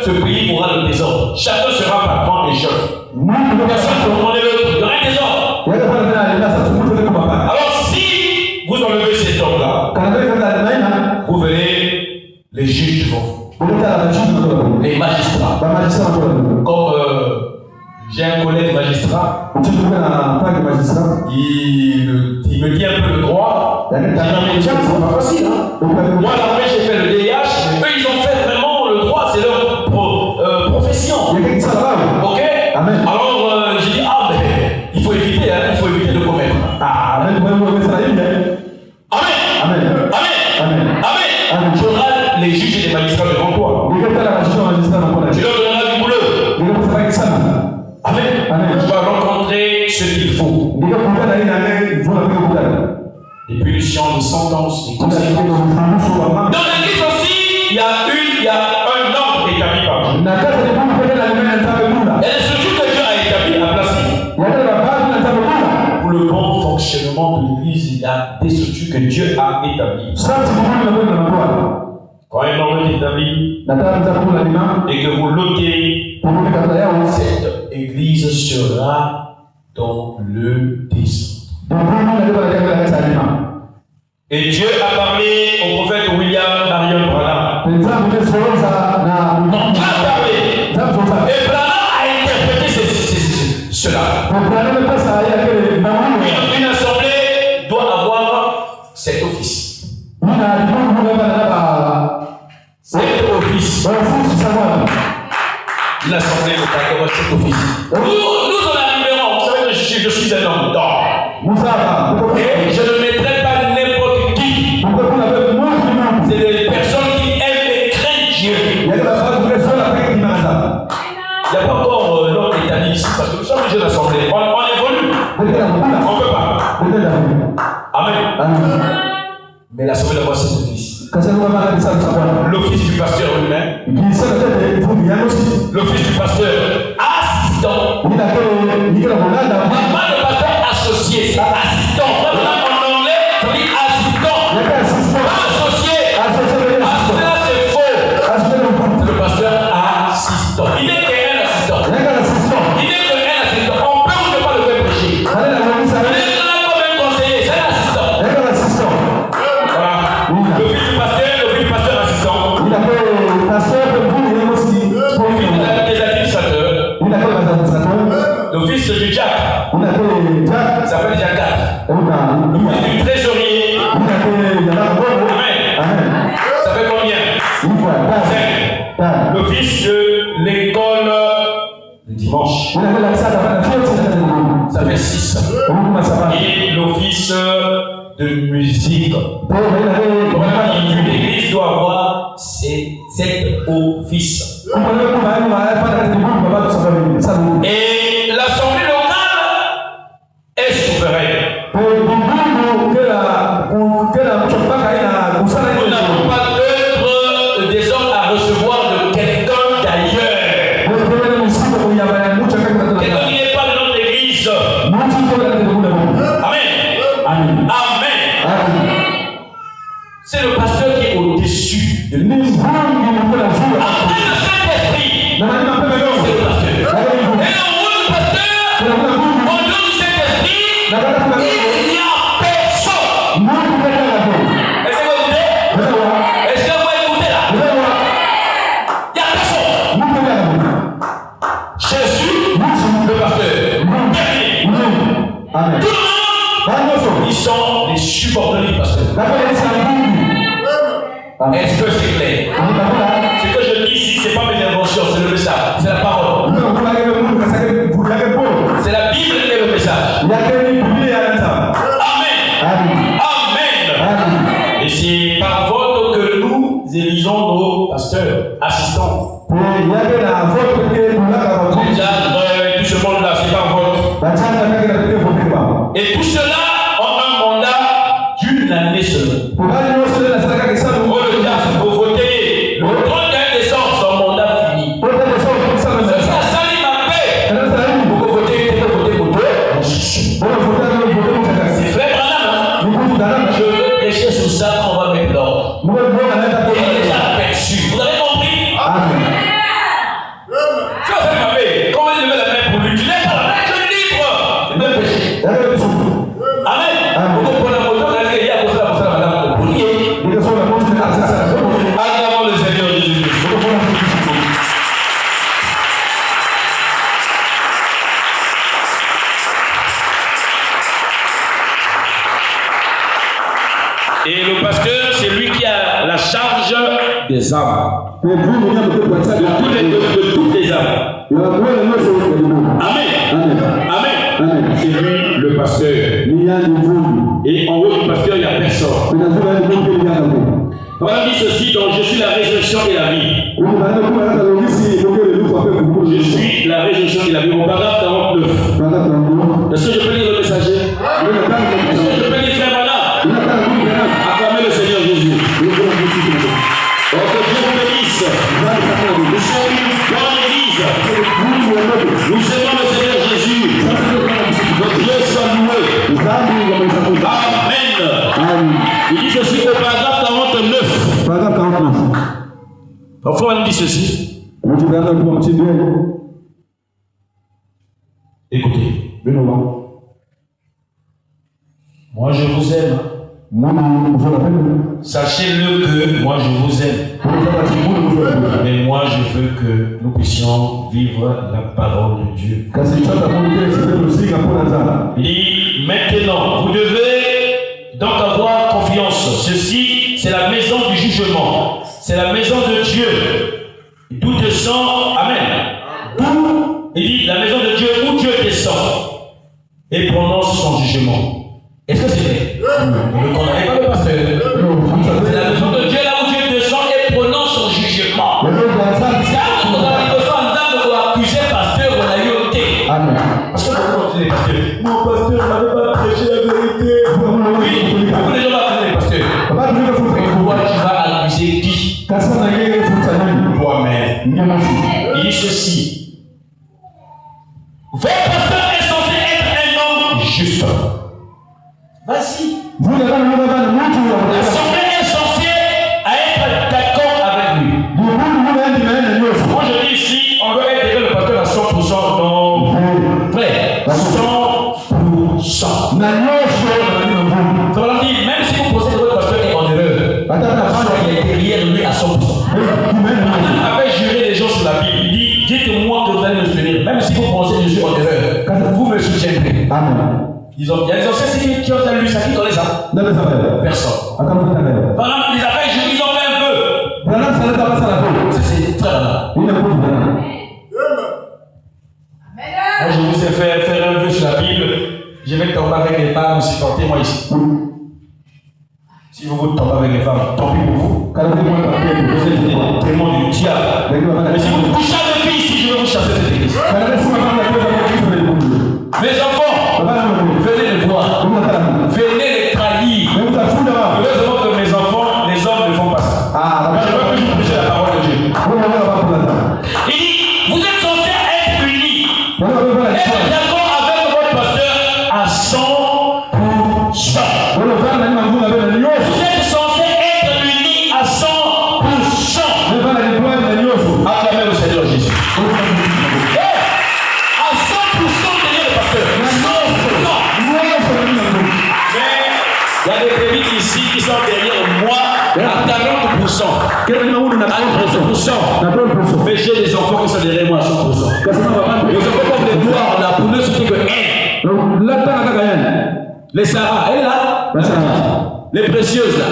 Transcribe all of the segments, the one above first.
ce pays aura le désordre. Chacun sera patron et chef. Personne ne peut demander l'autre. Il y aura un désordre. Alors si vous enlevez cet homme-là, vous verrez les juges devant vous. Les magistrats. Comme j'ai un collègue magistrat, il me dit un peu le droit. C'est pas facile. Hein? Moi, l'armée, j'ai fait le DIH, mais eux, ils ont fait vraiment le droit, c'est leur profession. Ok? Amen. Alors, j'ai dit, ah, mais il faut éviter de commettre. Amen. Amen. Amen. Tu auras les juges et les magistrats devant toi. Tu leur donneras du boulot. Amen. Tu vas rencontrer ce qu'il faut. Des punitions, des sentences, des conséquences. Dans l'église aussi, il y a un ordre établi par Dieu. Et ce jour que Dieu a établi à placer. Pour le bon fonctionnement de l'église, il y a des structures que Dieu a établies. Quand un ordre est établi et que vous l'ôtez, cette église sera dans le désordre. Et Dieu a parlé au prophète William Marion Branham. Il a parlé. Et Branham a interprété cela. Une assemblée doit avoir cet office. L'assemblée locale doit avoir cet office. Nous en arriverons. Vous savez que je suis un homme d'or. Et je ne mettrai pas n'importe qui. C'est des personnes qui aiment et craignent Dieu. Il n'y a pas encore l'ordre établi ici parce que nous sommes une jeune assemblée. On évolue. On ne peut pas. Amen. Mais l'assemblée doit avoir cet office. L'office du pasteur lui-même. L'office du pasteur assistant. Pas le pasteur associé, c'est assistant. En anglais, ça dit assistant. Pas associé. Cela c'est faux. C'est le pasteur assistant. Il n'est qu'un assistant. Il n'est qu'un assistant. On peut ou ne pas le faire prêcher. Il est là comme un conseiller, c'est un assistant. Voilà. L'office du pasteur assistant. Des administrateurs. L'office du Jack. Ça fait déjà 4. L'office du trésorier. Amen. Ça fait combien? 5. L'office de l'école le dimanche. Ça fait 6. Et l'office de musique. Une église doit avoir 7 offices. Et l'assemblée locale est souveraine. Nous n'avons pas d'œuvre de désordre à recevoir de quelqu'un d'ailleurs. Quelqu'un qui n'est pas de notre église. Amen. C'est le pasteur qui est au-dessus de nous. Après le Saint-Esprit, c'est le pasteur. Et au rôle du pasteur, au nom du Saint-Esprit, il n'y a personne. Est-ce que vous écoutez? Est-ce que vous écoutez là? Il n'y a personne. Jésus, le pasteur. Amen. Tout le monde, ils sont les subordonnés du pasteur. Est-ce que c'est clair? Ce que je dis ici, ce n'est pas mes inventions, c'est le message, c'est la parole. C'est la Bible et le message. Amen. Et c'est par vote que nous élisons nos pasteurs, assistants. Déjà, tout ce monde-là, c'est par vote. Et tout cela ont un mandat d'une année seulement. Vous votez le 31 décembre, son mandat fini. Ça salit ma paix. Vous votez pour toi. C'est frère Branham. Je veux prêcher sur ça, on va mettre l'ordre. Il est déjà aperçu. Vous avez compris? charge des âmes. De toutes les âmes. Amen. Amen. C'est lui le pasteur. Et en haut du pasteur, il n'y a personne. Voilà, dit ceci, donc je suis la résurrection et la vie. Je suis la résurrection et la vie. Au paragraphe 49. Est-ce que je peux lire le messager? Est-ce que je peux lire frère Mana? Acclamez le Seigneur Jésus. Oh, que Dieu vous bénisse. Nous sommes dans l'église. Nous aimons le Seigneur Jésus. Notre Dieu soit loué. Amen. Il dit ceci au paragraphe 49. Paragraphe 49. Enfin, on dit ceci. Écoutez. Moi, je vous aime. Sachez-le que moi, je vous aime. Mais moi, je veux que nous puissions vivre la parole de Dieu. Il dit, maintenant, vous devez donc avoir confiance. Ceci, c'est la maison du jugement. C'est la maison de Dieu. D'où descend, amen. Il dit, la maison de Dieu où Dieu descend et prononce son jugement. Est-ce que c'est vrai? Vous ne condamnez pas le pasteur. C'est la maison de Dieu là où Dieu descend et prononce son jugement. Car vous avez besoin d'âme pour accuser le pasteur ou la yoté. Parce que vous continuez, pasteur. Mon pasteur n'avait pas prêché la vérité. Oui, beaucoup de gens vont accuser le pasteur. Mais pourquoi tu vas accuser qui? Toi-même. Il dit ceci. Votre pasteur est censé être un homme juste. Vas-y. L'assemblée est censée être d'accord avec lui. Moi je dis ici, on doit être le pasteur à 100%. Non, vrai. 100%. Ça veut dire, même si vous pensez que votre pasteur est en erreur, il a été derrière lui à 100%. Il avait juré les gens sur la Bible. Il dit, dites-moi que vous allez me soutenir. Même si vous pensez que je suis en erreur, vous me soutiendrez. Amen. Il y a des anciens qui ont lu ça, qui connaissent ça? Personne. Pendant les affaires, ils ont fait un peu. C'est très rare. Moi, je vous ai fait faire un peu sur la Bible. Je vais tomber avec les femmes, supportez-moi ici. Si vous voulez tomber avec les femmes, tant pis pour vous. Vous êtes des témoins du diable. Mais si vous touchez à des filles ici, je vais vous chasser cette église. Mes enfants, venez les voir. Venez les trahir. Heureusement que mes enfants, les hommes ne font pas ça. Mais je veux que je vous prêche la parole de Dieu. Il dit, vous êtes censés être unis. Être d'accord avec votre pasteur à 100%. Vous êtes censés être unis à 100%. Acclamez le Seigneur Jésus. Il y a des pépites ici qui sont derrière moi à 40%. Mais j'ai des enfants qui sont derrière moi à 100%. Les enfants comme les noirs là, pour ne soutenir que un. Les Sarah, elle est là. Les précieuses là.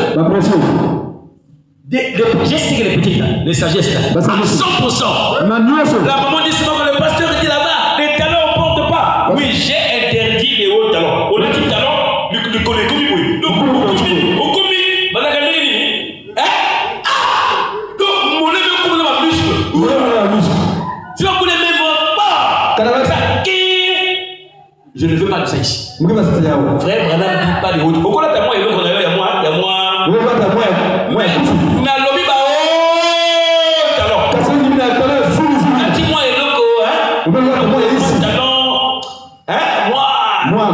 Je sais que les petites là, les sagesses là. À 100%. La maman dit souvent que le pasteur dit là-bas, les talents on ne porte pas. Oui, j'ai interdit les hauts talents. On a dit talent. Je ne veux pas de ça ici. Frère, Branham ne dit pas de haut. Pourquoi là, moi, il y a moi. Na lobby ba oh talent. Dis-moi et loco talent.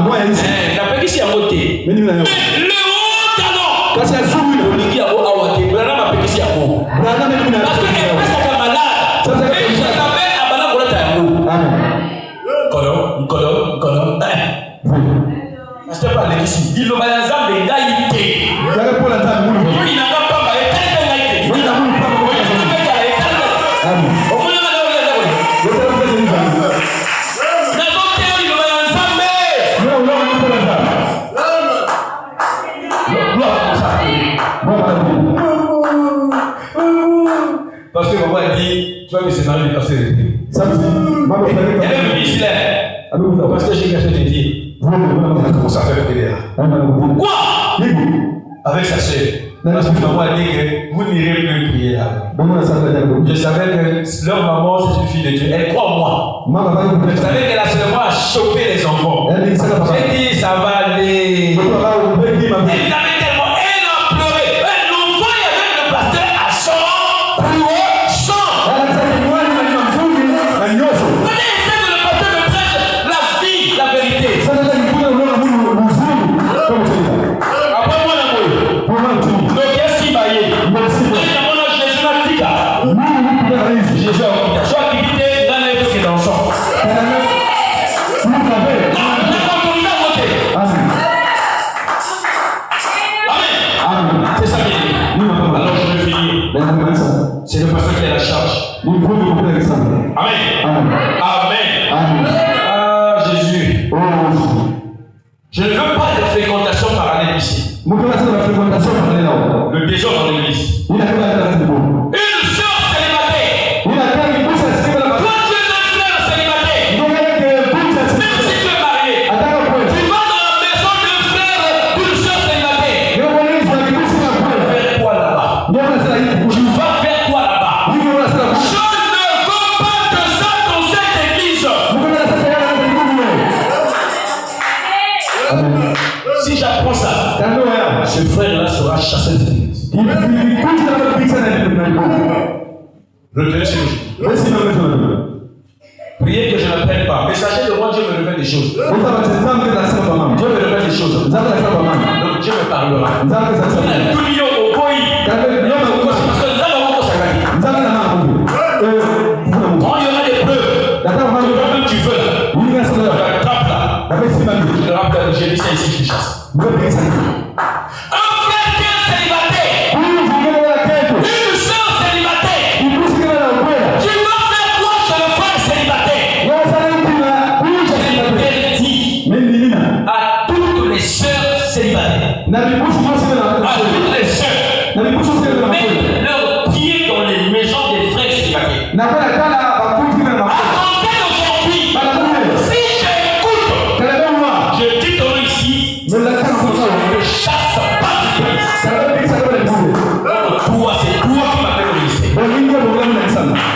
Moi ici. La pétition a voté. Mais le haut talent. Parce que on dit à Awate, Branham a pétition à vous. Parce que elle est sa camarade. Ça s'appelle Abana Kolata Yamou. Amen. Kodo. Pasteur parle ici. Il le balance des gaïtés. Il n'a pas Parce que maman a dit, tu vas me séparer du pasteur. Elle est venue ici là. Parce que j'ai caché des pieds. Elle a commencé à faire le PDA. Quoi? Avec sa soeur. Parce que maman a dit que vous n'irez plus prier là. Je savais que leur maman, c'est une fille de Dieu. Elle croit en moi. Je savais qu'elle a seulement à choper les enfants. J'ai dit, ça va aller. Elle avait tellement, elle a pleuré. L'enfant est avec le pasteur à 100. C'est le pasteur qui a la charge. Amen. Amen. Ah, Jésus. Je ne veux pas de fréquentation parallèle ici. Le désordre dans l'église. Une sœur célibataire. Toi, tu es un frère célibataire. Même si tu es marié, tu vas dans la maison d'un frère, d'une sœur célibataire. Faire quoi là-bas? Tu vas faire quoi là-bas? Je ne veux pas de ça dans cette église. Si j'apprends ça, ce frère-là sera chassé de l'église. Retenez ce que je dis. Priez que je n'apprenne pas. Mais sachez que moi, Dieu me révèle des choses. Dieu me révèle des choses. Donc Dieu me parlera. Tout lié au pays. Quand il y aura des preuves, toi-même tu veux là. Attrape là. Je te rappelle, j'ai dit ça ici, je chasse. Un frère qui est célibataire. Une sœur célibataire. Tu vas faire quoi chez le frère célibataire? Je dis à toutes les sœurs célibataires. À toutes les sœurs. Mettez leurs pieds dans les maisons des frères célibataires. Attendez aujourd'hui. Si j'écoute, je dis ton nom ici. Je ne chasse pas du pays. C'est toi qui m'appelles au lycée.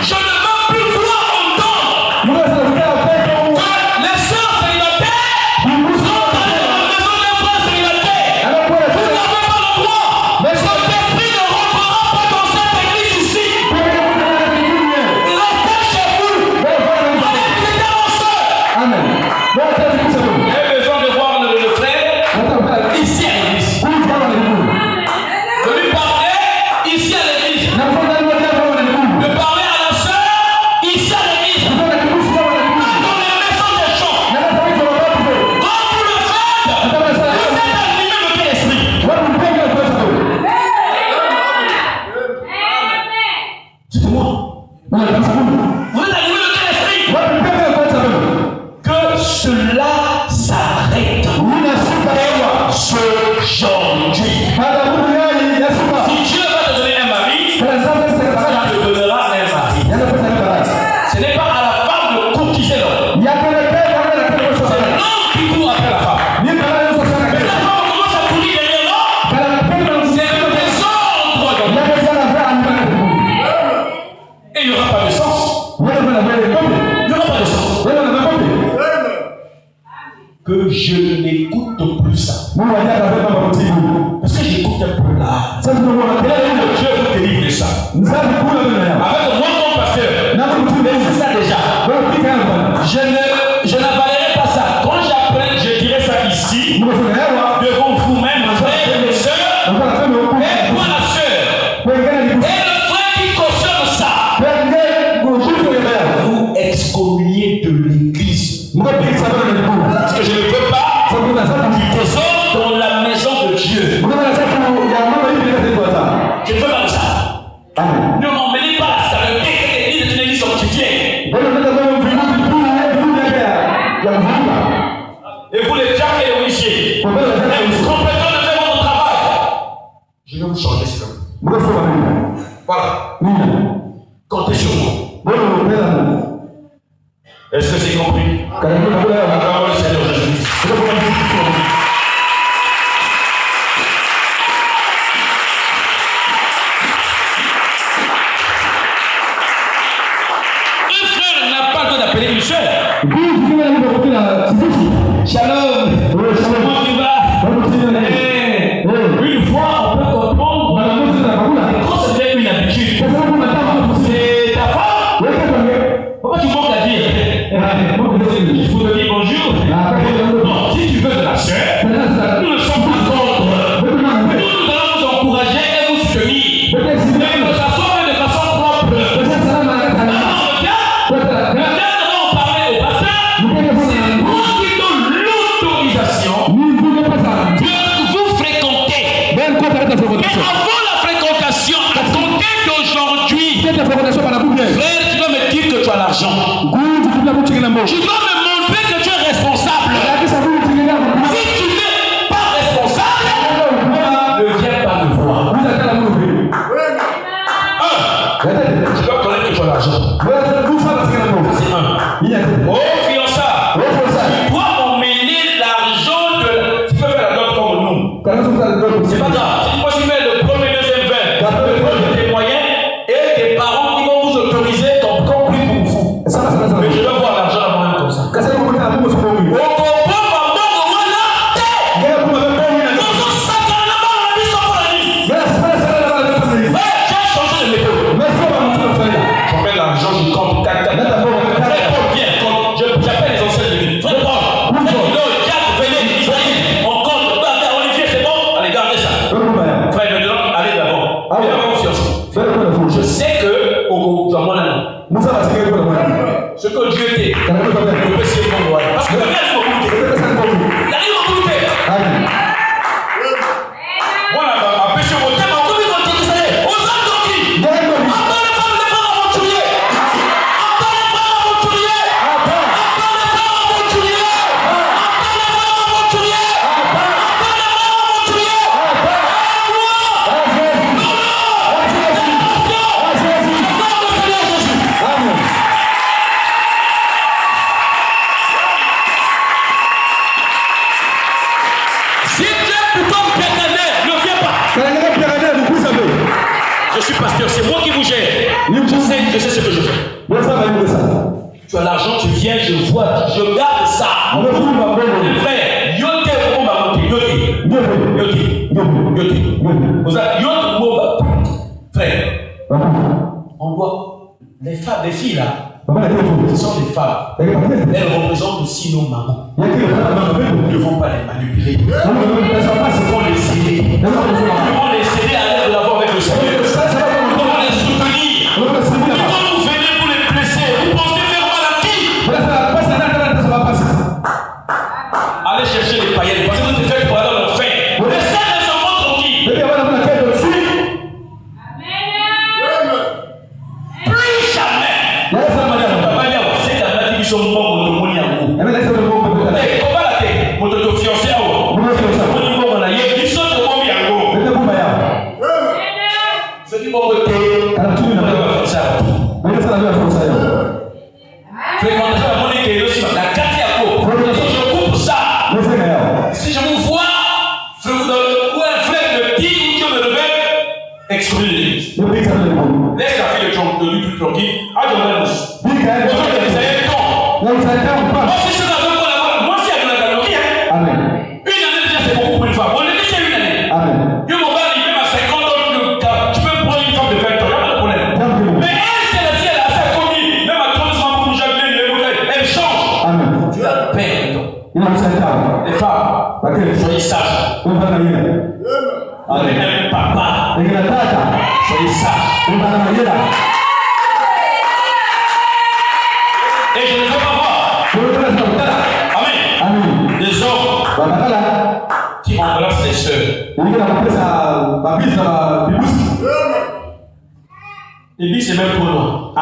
Je ne veux plus voir entendre que les sœurs célibataires sont dans la maison des frères célibataires. Vous n'avez pas le droit. Mais cet esprit ne rentrera pas dans cette église ici. Restez chez vous. Allez prier vos sœurs. Amen. J'ai besoin de voir le frère ici à l'église. De lui parler ici à l'église. De parler à la sœur ici à l'église. Pas dans les maisons des gens. Quand vous le faites, vous êtes animé de quel esprit? Dites-moi. Vous êtes animé de quel esprit? Que cela s'arrête. Aujourd'hui. Si Dieu va te donner un mari, il te donnera un mari. Ce n'est pas à la femme de courtiser l'homme. C'est l'homme qui court après la femme. Mais la femme commence à courir derrière l'homme. C'est le désordre. Et il n'y aura pas de sens. Il n'y aura pas de sens. Que je n'écoute plus ça. Parce que j'écoute un peu là. Dieu vous délivre de ça. Avec moi comme pasteur. Mais c'est ça déjà. Je n'avalerai pas ça. Quand j'apprends, je dirai ça ici. Devant vous-même, frères et sœurs. Et moi la sœur. Et le frère qui cautionne ça. Vous excommuniez de l'église. Parce que je ne veux pas du désordre dans la maison de Dieu. Je ne veux pas de ça. Ne m'emmenez pas ça. L'église est une église sanctifiée. Et vous les diacres et les huissiers, êtes compétents de faire votre travail. Je vais vous changer cela. Voilà. sur moi. Est-ce que c'est compris? La parole du Seigneur Jésus. Un frère n'a pas le droit d'appeler une soeur. Shalom. Comment tu vas? Une fois, on peut comprendre. Quand c'est une habitude, c'est ta femme. Pourquoi tu manques à dire? Il faut te dire bonjour. Non, si tu veux de la chair, nous ne sommes pas contre. Nous allons vous encourager et vous soutenir. Mais de façon propre. Regarde, on parlait au passé. C'est moi qui donne l'autorisation de vous fréquenter. Mais avant la fréquentation, à compter d'aujourd'hui, frère, tu dois me dire que tu as l'argent. Tu dois me montrer que tu es responsable. Si tu n'es pas responsable, ne viens pas me voir. Tu dois connaître que tu as l'argent. C'est un. Oh, fiançard, tu dois emmener l'argent de. Tu peux faire la dot comme nous. C'est pas grave. Si tu mets le premier, deuxième verre, des moyens et des parents qui vont vous autoriser comme compris pour vous. Mais je dois voir l'argent à moi comme ça. Je sais que ce que Dieu t'est, le péché pour moi. Parce que la vie arrive au goûter. Il arrive au goûter. Moi, la péché au thème, on peut dire que c'est aux Andoki. Après les femmes aventuriers. Après les femmes aventuriers. Après les femmes aventuriers. Après les femmes aventuriers. Après les femmes aventuriers. Si tu es plutôt pérénaire, ne viens pas. Je suis pasteur, c'est moi qui vous gère. Je sais ce que je fais. Tu as l'argent, tu viens, je vois, je garde ça. Frère, yote moba frère, on doit. Les femmes, les filles là, ce sont des femmes. Elles représentent aussi nos mamans. Nous ne devons pas les manipuler. Nous devons les aider. Nous devons les aider à aller de l'avant avec le Seigneur. Nous devons les soutenir. Quand vous venez pour les blesser, vous pensez faire mal à qui? Allez chercher les païennes. Parce que vous êtes fait pour aller en enfer. Laissez les enfants tranquilles. Plus jamais. C'est la maladie qui sont morts de mon yango. Comment la tête? Mon fiancé à vous. Ils sont de mon yango. Ceux qui vont voter, on va faire ça. Fréquentez la monnaie qui est aussi la carte à quoi? Je coupe ça. Si je vous vois, je vous donne ou un flemme de dire où Dieu me révèle, excluez l'église. Laisse la fille de lui plus tranquille. Ah, je vais moi, si je suis dans un bon là-bas, moi, si il y a de la galerie, une année déjà, c'est beaucoup pour une femme. On est laissé une année. Dieu m'en va arriver à 50 ans, tu peux prendre une femme de 20 ans, il n'y a pas de problème. Mais elle, c'est la sienne, elle a 50 000, même à 30 ans, pour jamais, elle change. Tu as peur. Les femmes, soyez sages. Amen. Papa, soyez sages. Et je ne veux pas voir. Amen. Des hommes qui embrassent les sœurs. Et puis c'est même pour loin.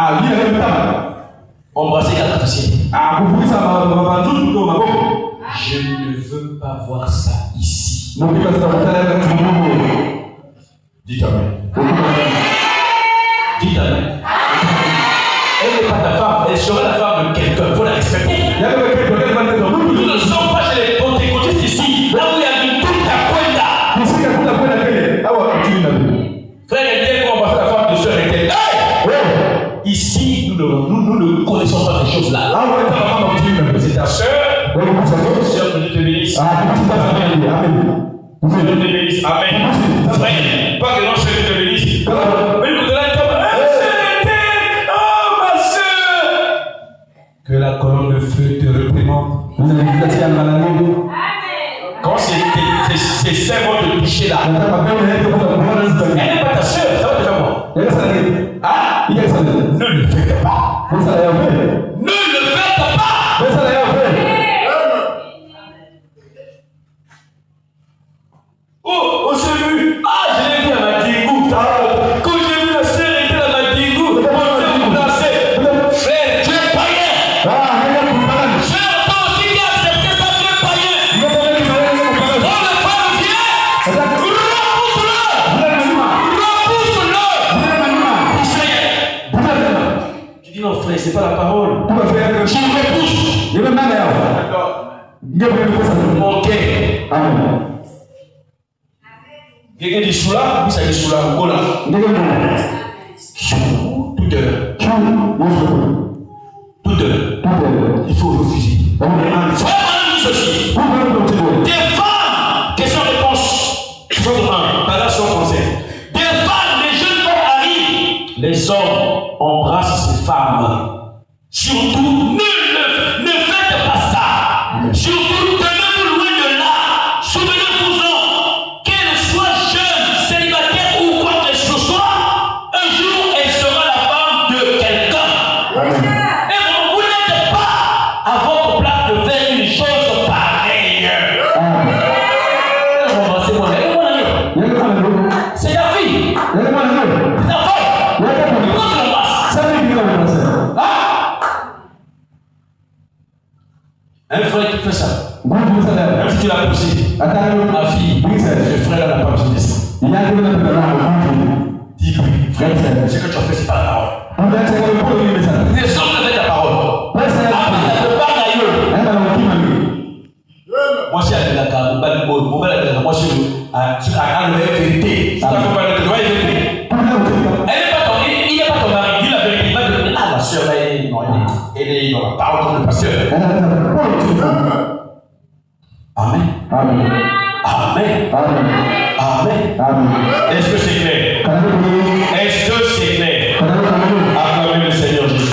Embrasser quatre facile. Je ne veux pas voir ça ici. Dites Amen. Dites Amen. nous ne connaissons pas ces choses-là. C'est ta soeur. Sœur, que Dieu te bénisse. Que Dieu te bénisse. Amen. Frère, pas que non, Dieu te bénisse. Mais nous là, oh ma soeur. Que la colonne de feu te réprimande. Quand c'est seulement de toucher là, elle n'est pas ta soeur, ça va te faire quoi? Ah, ne le faites pas. Ne le faites pas. Oh, on s'est vu. Ah, je l'ai vu à Madingou. Quand j'ai vu la sœur était à Madingou, on s'est placé. Frère, tu es païen. Frère, toi aussi qui as accepté ça, tu es païen. Quand le frère vient, repousse-le. Tu dis non, frère, c'est pas la parole. Je le repousse. D'accord. Mon cœur. Amen. Quelqu'un dit soula, puis ça dit soula, ou là. Tout à l'heure. Tout à l'heure. Il faut refuser. Vraiment ceci. Des femmes, question-réponse. Chose 1, par là, son conseil. Des femmes, les jeunes femmes arrivent. Les hommes embrassent ces femmes. Surtout, ne faites pas ça. Surtout, tenez-vous loin de là. Souvenez-vous-en, qu'elle soit jeune, célibataire ou quoi que ce soit, un jour, elle sera la femme de quelqu'un. Et vous n'êtes pas à votre place de faire une chose pareille. Embrassez-moi. C'est la fille. La femme. Pourquoi tu l'embrasses? Un frère qui fait ça. Même si tu l'as poussé. Ma fille, le frère n'a pas besoin de ça. Dis-lui, frère, ce que tu as fait, c'est pas la parole. Les hommes ne font la parole. Moi, je suis à la carte. Moi, je suis à la vérité. Il n'est pas ton mari. Dis la vérité. Ah, la soeur, elle est dans la parole comme le pasteur. Amen. Amen. Amen. Amen. Amen. Est-ce que c'est clair? Est-ce que c'est clair? Acclamez le Seigneur Jésus.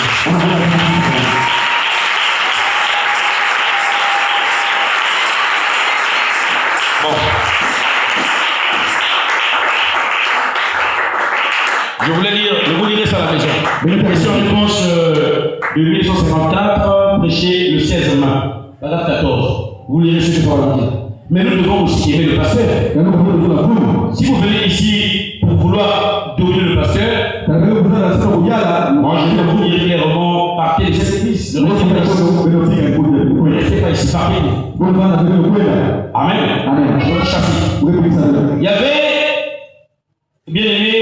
Bon. Je vous lirai ça à la maison. Une question-réponse de 1854, prêché le 16 mai, paragraphe 14. Vous lirez ce que je vais dire. Mais nous devons aussi aimer le pasteur. Si vous venez ici pour vouloir dominer le pasteur, moi je vais vous dire clairement partez de cette église. Ne restez pas ici, partez. Amen. Amen. Je vais vous chasser. Il y avait, bien aimé,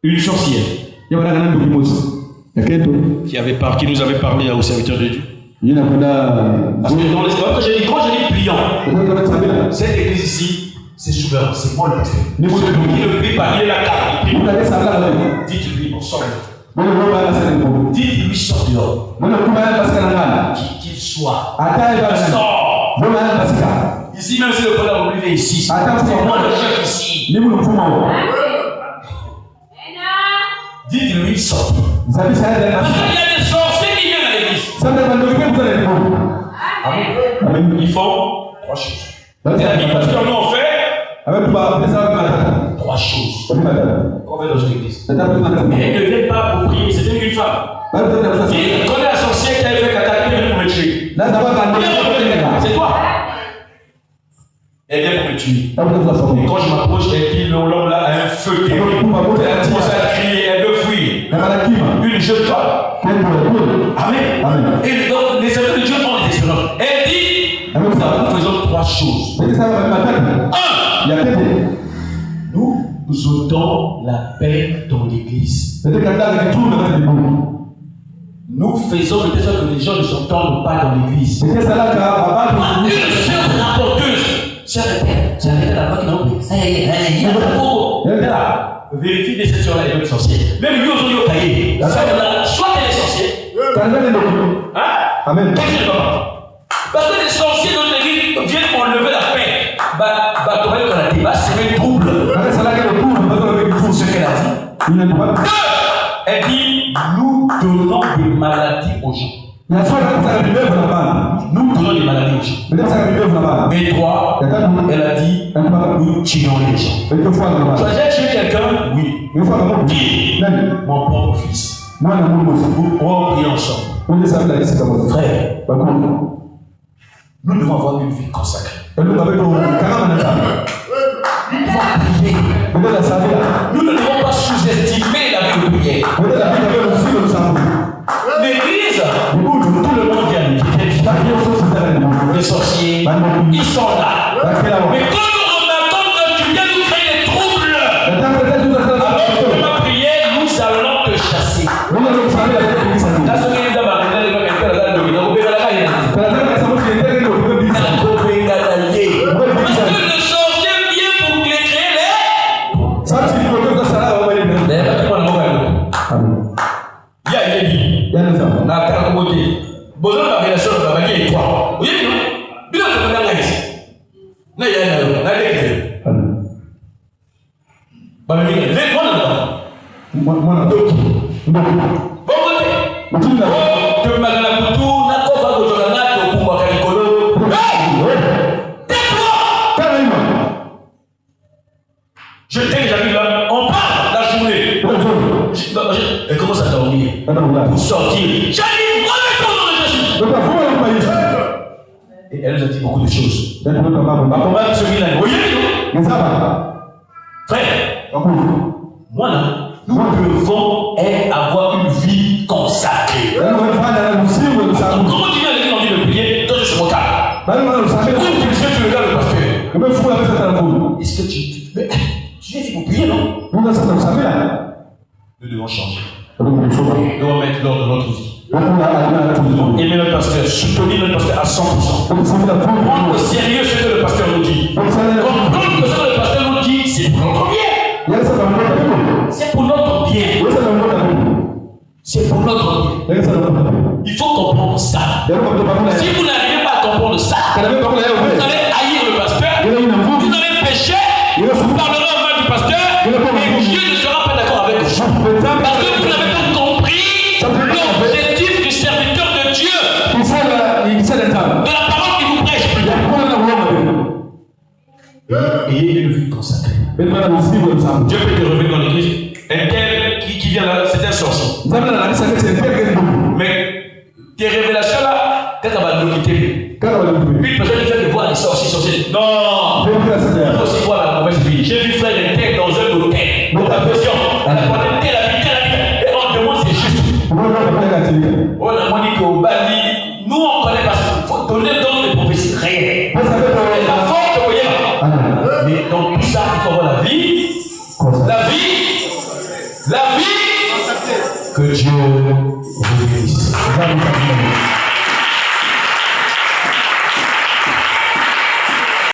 une sorcière qui nous avait parlé au serviteur de Dieu. Parce que dans quand je dis pliant, cette église ici, c'est souverain, c'est moi le pasteur. Il ne prie pas, il est la carte. Dites-lui, on sort. Dites-lui, sort dehors. Qu'il soit. Sort. Ici, même si le preneur vous vivez ici, c'est moi le chef ici. Dites-lui, sort. Il y a des sorciers qui viennent à l'église. Ils font 3 choses. Parce que nous on fait 3 choses. On va dans une église. Mais elle ne vient pas pour prier, c'est une femme. Quand la sorcière qui a fait cataclysme pour me tuer, c'est toi. Elle vient pour me tuer. Et quand je m'approche, elle dit l'homme là a un feu terrible. Elle commence à crier, elle veut fuir. Une jeune femme. Amen. Et donc les serviteurs de Dieu ont des expériences. Elle dit nous faisons 3 choses. 1. Nous ôtons la paix dans l'église. Nous faisons de telle sorte que les gens ne s'entendent pas dans l'église. Une sœur rapporteuse. Sœur, c'est la voix qui n'a pas. vérifie des sections-là et d'autres sorciers. Même lui aujourd'hui au cahier, soit elle est sorcière. Hein? Amen. Parce que les sorciers dans l'église viennent enlever la paix. C'est un trouble. Ce qu'elle a dit. Elle dit, nous donnons des maladies aux gens. Nous donnons des maladies aux gens. Et toi, elle a dit, nous tuons les gens. Tu as déjà tué quelqu'un? Oui. Qui? Mon propre fils. Nous prions ensemble. Frère, nous devons avoir une vie consacrée. Nous devons prier. Nous ne devons pas sous-estimer la vie de prière. L'église, tout le monde vient. Les sorciers, ils sont là. Mais quand nous remarquons que tu viens nous créer des troubles, alors on va prier, nous allons te chasser. Je t'ai déjà vu là, on parle la journée. Elle commence à dormir. Pour sortir. J'ai dit, remets-toi dans le Jésus. Et elle nous a dit beaucoup de choses. Comment celui-là? Oui, frère, moi là, nous devons avoir une vie consacrée. Comment tu viens à l'église en dit de prier? Toi, je suis mon cas. Tu regardes le pasteur. Est-ce que tu viens ici pour prier, non? Nous devons changer. Nous devons mettre l'ordre de notre vie. Aimer notre pasteur, soutenir notre pasteur à 100%. Prendre au sérieux ce que le pasteur nous dit. Comprendre que ce que le pasteur nous dit, c'est pour notre bien. C'est pour notre bien. C'est pour notre bien. Il faut comprendre ça. Si vous n'arrivez pas à comprendre ça, vous allez haïr le pasteur, vous allez pécher, vous parlerez en mal du pasteur, et Dieu ne sera pas d'accord avec vous. Parce que vous n'avez pas compris l'objectif du serviteur de Dieu, de la parole qu'il vous prêche. Ayez une vie consacrée. Dieu peut te revenir dans l'église. Un tel qui vient là, c'est un sorcier. Mais tes révélations là, quand tu vas nous quitter, une personne qui fait de voir les sorciers. Non! Il faut aussi voir la mauvaise vie. J'ai vu frère un tel dans un hôtel. Dans la pression, on a demandé telle habitude, et on demande c'est juste. On a dit qu'au Bali, nous on connaît pas ça. Il faut donner le don de prophétie réelle. La force, vous voyez. Mais dans tout ça, il faut avoir la vie. La vie que Dieu